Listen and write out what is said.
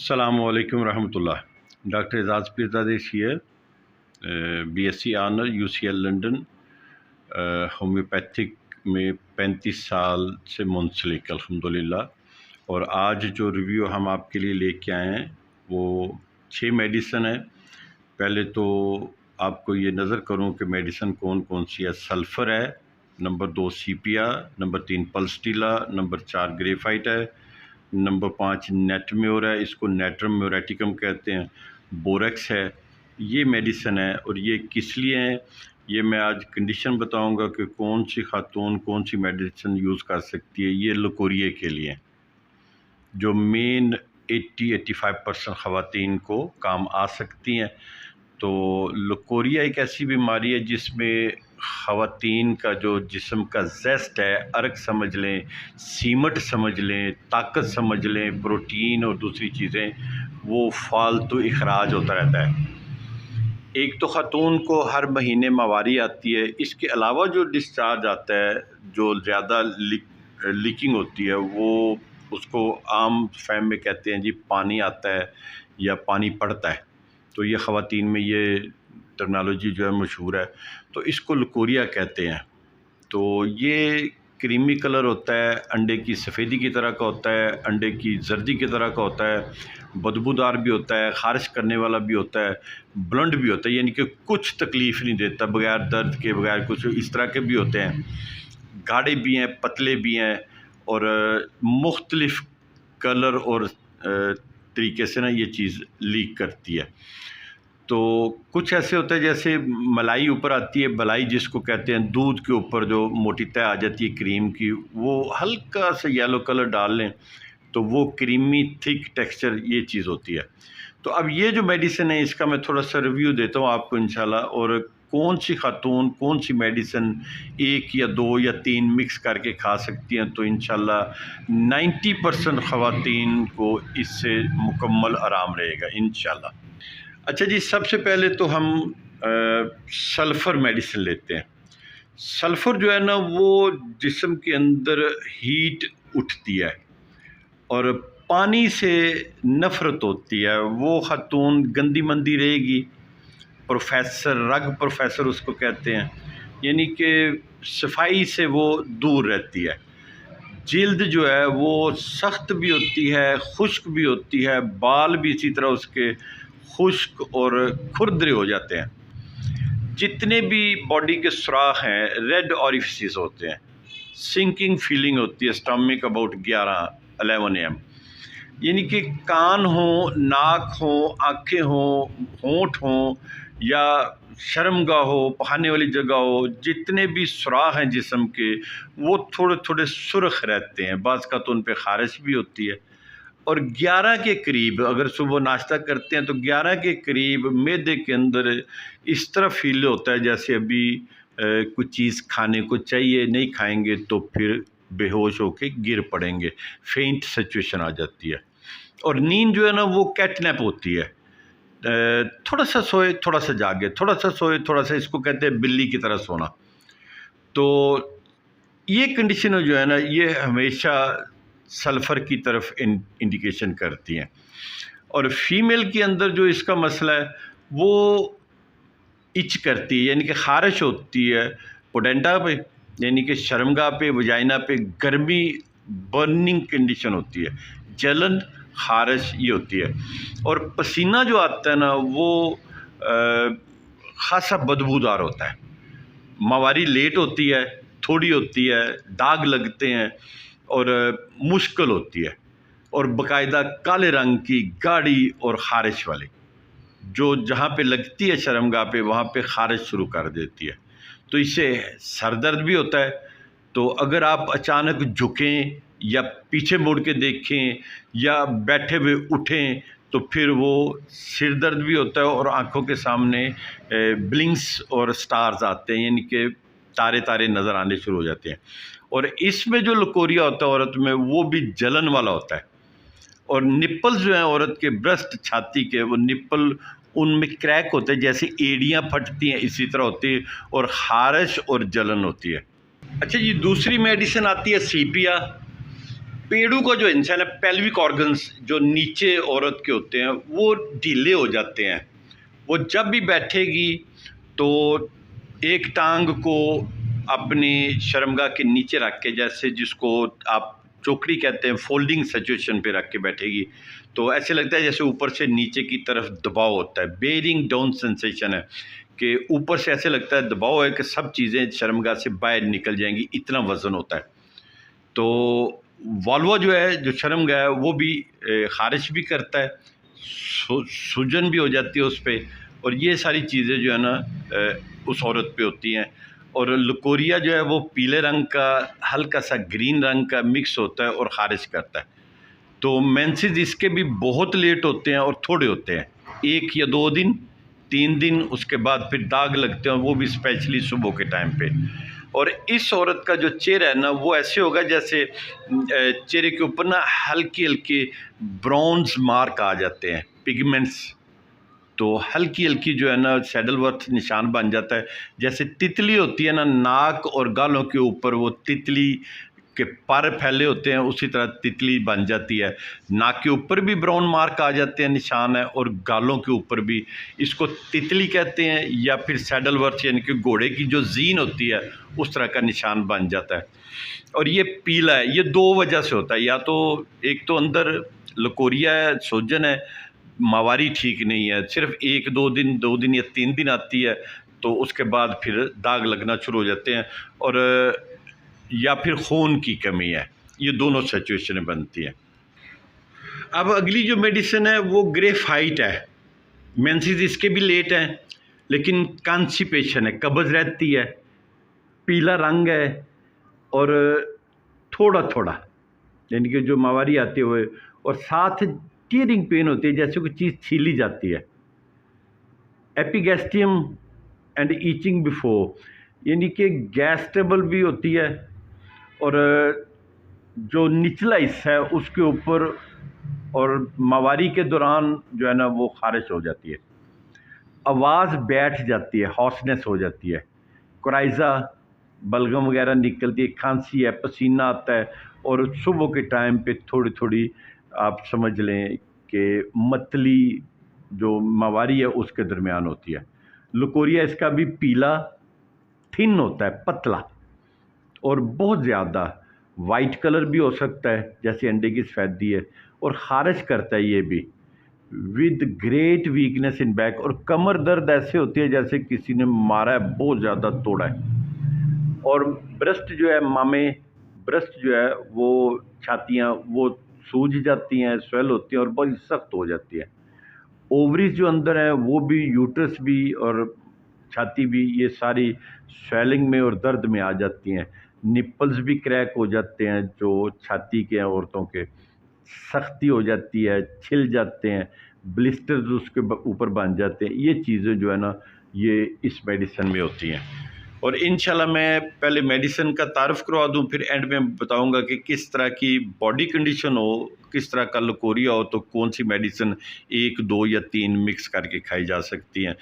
Assalamualaikum रहमतुल्लाह। Doctor Ejaz Peerzada here, BSc honour UCL London, homeopathic में 35 साल से मुंसलिक अल्हम्दुलिल्लाह। और आज जो रिव्यू हम आपके लिए लेके आए हैं वो 6 मेडिसन है। पहले तो आपको ये नज़र करूँ कि मेडिसन कौन कौन सी है। सल्फ़र है, नंबर 2 सीपिया, नंबर 3 पल्सटीला, नंबर 4 ग्रेफाइट है, नंबर 5 नेटम्योर है, इसको नेट्रम म्योरेटिकम कहते हैं। बोरेक्स है। ये मेडिसन है और ये किस लिए हैं ये मैं आज कंडीशन बताऊंगा कि कौन सी खातून कौन सी मेडिसन यूज़ कर सकती है। ये लकोरिया के लिए जो मेन 80-85% ख़वातीन को काम आ सकती हैं। तो लकोरिया एक ऐसी बीमारी है जिसमें ख़वातीन का जो जिस्म का ज़ेस्ट है, अर्क समझ लें, सीमट समझ लें, ताकत समझ लें, प्रोटीन और दूसरी चीज़ें, वो फालतू इखराज होता रहता है। एक तो ख़ातून को हर महीने माहवारी आती है, इसके अलावा जो डिस्चार्ज आता है, जो ज़्यादा लीकिंग होती है, वो उसको आम फैम में कहते हैं जी पानी आता है या पानी पड़ता है। तो ये ख़वातीन में ये टर्मिनोलॉजी जो है मशहूर है। तो इसको लकोरिया कहते हैं। तो ये क्रीमी कलर होता है, अंडे की सफ़ेदी की तरह का होता है, अंडे की जर्दी की तरह का होता है, बदबूदार भी होता है, ख़ारिश करने वाला भी होता है, ब्लंट भी होता है, यानी कि कुछ तकलीफ़ नहीं देता, बगैर दर्द के, बगैर कुछ, इस तरह के भी होते हैं। गाढ़े भी हैं, पतले भी हैं और मुख्तलिफ़ कलर और तरीके से ना ये चीज़ लीक करती है। तो कुछ ऐसे होता है जैसे मलाई ऊपर आती है, बलाई जिसको कहते हैं, दूध के ऊपर जो मोटी तय आ जाती है क्रीम की, वो हल्का सा येलो कलर डाल लें तो वो क्रीमी थिक टेक्सचर ये चीज़ होती है। तो अब ये जो मेडिसिन है इसका मैं थोड़ा सा रिव्यू देता हूँ आपको इंशाल्लाह। और कौन सी खातून कौन सी मेडिसिन 1 या 2 या 3 मिक्स करके खा सकती हैं, तो इंशाल्लाह 90% ख़वातीन को इससे मुकम्मल आराम रहेगा इंशाल्लाह। अच्छा जी, सबसे पहले तो हम सल्फ़र मेडिसिन लेते हैं। सल्फ़र जो है ना वो जिस्म के अंदर हीट उठती है और पानी से नफ़रत होती है। वो खातून गंदी मंदी रहेगी, रग प्रोफेसर उसको कहते हैं, यानी कि सफाई से वो दूर रहती है। जिल्द जो है वो सख्त भी होती है, खुश्क भी होती है, बाल भी इसी तरह उसके खुश्क और खुरदरे हो जाते हैं। जितने भी बॉडी के सुराख हैं रेड ऑरिफिस होते हैं। सिंकिंग फीलिंग होती है स्टमक अबाउट 11 AM, यानी कि कान हो, नाक हो, आँखें हो, होंठ हो या शर्मगाह हो, पहाने वाली जगह हो, जितने भी सुराख हैं जिस्म के वो थोड़े थोड़े सुर्ख रहते हैं। बाज़ का तो उन पर ख़ारिश भी होती है। और 11 के करीब अगर सुबह नाश्ता करते हैं तो 11 के करीब मैदे के अंदर इस तरह फील होता है जैसे अभी कुछ चीज़ खाने को चाहिए, नहीं खाएंगे तो फिर बेहोश होके गिर पड़ेंगे, फेंट सिचुएशन आ जाती है। और नींद जो है ना वो कैटनैप होती है, थोड़ा सा सोए थोड़ा सा जागे, थोड़ा सा सोए थोड़ा सा, इसको कहते हैं बिल्ली की तरह सोना। तो ये कंडीशन जो है ना ये हमेशा सल्फ़र की तरफ इंडिकेशन करती हैं। और फीमेल के अंदर जो इसका मसला है वो इच करती है, यानी कि ख़ारिश होती है पोडेंटा पे, यानी कि शर्मगाह पे, वजाइना पे गर्मी, बर्निंग कंडीशन होती है, जलन, ख़ारिश ये होती है। और पसीना जो आता है ना वो ख़ासा बदबूदार होता है। माहवारी लेट होती है, थोड़ी होती है, दाग लगते हैं और मुश्किल होती है और बाकायदा काले रंग की गाढ़ी और ख़ारिश वाली, जो जहाँ पे लगती है शर्मगाह पे वहाँ पे ख़ारिश शुरू कर देती है। तो इससे सर दर्द भी होता है। तो अगर आप अचानक झुकें या पीछे मुड़ के देखें या बैठे हुए उठें तो फिर वो सिर दर्द भी होता है और आँखों के सामने ब्लिंक्स और स्टार्स आते हैं, यानी कि तारे तारे नज़र आने शुरू हो जाते हैं। और इसमें जो लकोरिया होता है औरत में वो भी जलन वाला होता है। और निप्पल्स जो हैं औरत के, ब्रेस्ट छाती के, वो निप्पल उनमें क्रैक होते हैं, जैसे एड़ियाँ फटती हैं इसी तरह होती है और ख़ारिश और जलन होती है। अच्छा जी, दूसरी मेडिसिन आती है सीपिया। पेड़ों का जो इंसान है, पेल्विक ऑर्गन्स जो नीचे औरत के होते हैं वो ढीले हो जाते हैं। वो जब भी बैठेगी तो एक टांग को अपनी शर्मगाह के नीचे रख के, जैसे जिसको आप चौकड़ी कहते हैं, फोल्डिंग सिचुएशन पे रख के बैठेगी, तो ऐसे लगता है जैसे ऊपर से नीचे की तरफ दबाव होता है। बेयरिंग डाउन सेंसेशन है कि ऊपर से ऐसे लगता है दबाव है कि सब चीज़ें शर्मगाह से बाहर निकल जाएंगी, इतना वज़न होता है। तो वॉल्वो जो है, जो शर्मगाह है, वो भी ख़ारिश भी करता है, सूजन भी हो जाती है उस पर, और ये सारी चीज़ें जो है ना उस औरत पे होती हैं। और लकोरिया जो है वो पीले रंग का हल्का सा ग्रीन रंग का मिक्स होता है और ख़ारिश करता है। तो मेंसेस इसके भी बहुत लेट होते हैं और थोड़े होते हैं, 1 या 2 दिन, 3 दिन, उसके बाद फिर दाग लगते हैं, वो भी स्पेशली सुबह के टाइम पे। और इस औरत का जो चेहरा है ना वो ऐसे होगा जैसे चेहरे के ऊपर ना हल्की हल्की ब्राउन्स मार्क आ जाते हैं, पिगमेंट्स। तो हल्की हल्की जो है ना सैडलवर्थ निशान बन जाता है। जैसे तितली होती है ना, नाक और गालों के ऊपर वो तितली के पर फैले होते हैं, उसी तरह तितली बन जाती है। नाक के ऊपर भी ब्राउन मार्क आ जाते हैं, निशान है, और गालों के ऊपर भी। इसको तितली कहते हैं, या फिर सैडलवर्थ यानी कि घोड़े की जो जीन होती है उस तरह का निशान बन जाता है। और ये पीला है, ये 2 वजह से होता है। या तो एक तो अंदर लकोरिया है, सूजन है, माहवारी ठीक नहीं है, सिर्फ 1-2 दिन, 2 दिन या 3 दिन आती है, तो उसके बाद फिर दाग लगना शुरू हो जाते हैं। और या फिर खून की कमी है, ये दोनों सिचुएशनें बनती हैं। अब अगली जो मेडिसिन है वो ग्रेफाइट है। मेंसेस इसके भी लेट हैं, लेकिन कॉन्स्टिपेशन है, कब्ज़ रहती है, पीला रंग है, और थोड़ा थोड़ा यानी कि जो माहवारी आते हुए, और साथ टीयरिंग पेन होती है, जैसे कोई चीज़ छीली जाती है। एपिगैस्ट्रियम एंड ईचिंग बिफोर, यानी कि गैस ट्रबल भी होती है, और जो निचला हिस्सा है उसके ऊपर और माहवारी के दौरान जो है ना वो ख़ारिश हो जाती है, आवाज़ बैठ जाती है, हॉर्सनेस हो जाती है, कोराइज़ा, बलगम वगैरह निकलती है, खांसी है, पसीना आता है, और सुबह के टाइम पे थोड़ी थोड़ी आप समझ लें कि मतली जो माहवारी है उसके दरमियान होती है। लकोरिया इसका भी पीला थिन होता है, पतला, और बहुत ज़्यादा वाइट कलर भी हो सकता है जैसे अंडे की सफ़ेदी है, और ख़ारिश करता है ये भी, with great weakness in back, और कमर दर्द ऐसे होती है जैसे किसी ने मारा है, बहुत ज़्यादा तोड़ा है। और ब्रेस्ट जो है, मामे ब्रेस्ट जो है वो छातियाँ वो सूज जाती हैं, स्वेल होती हैं और बड़ी सख्त हो जाती है। ओवरीज जो अंदर है वो भी, यूट्रस भी और छाती भी, ये सारी स्वेलिंग में और दर्द में आ जाती हैं। निप्पल्स भी क्रैक हो जाते हैं जो छाती के हैं औरतों के, सख्ती हो जाती है, छिल जाते हैं, ब्लिस्टर्स उसके ऊपर बन जाते हैं। ये चीज़ें जो है ना ये इस मेडिसिन में होती हैं। और इंशाल्लाह मैं पहले मेडिसिन का तारुफ करवा दूं, फिर एंड में बताऊंगा कि किस तरह की बॉडी कंडीशन हो, किस तरह का लकोरिया हो, तो कौन सी मेडिसिन 1, 2 या 3 मिक्स करके खाई जा सकती हैं।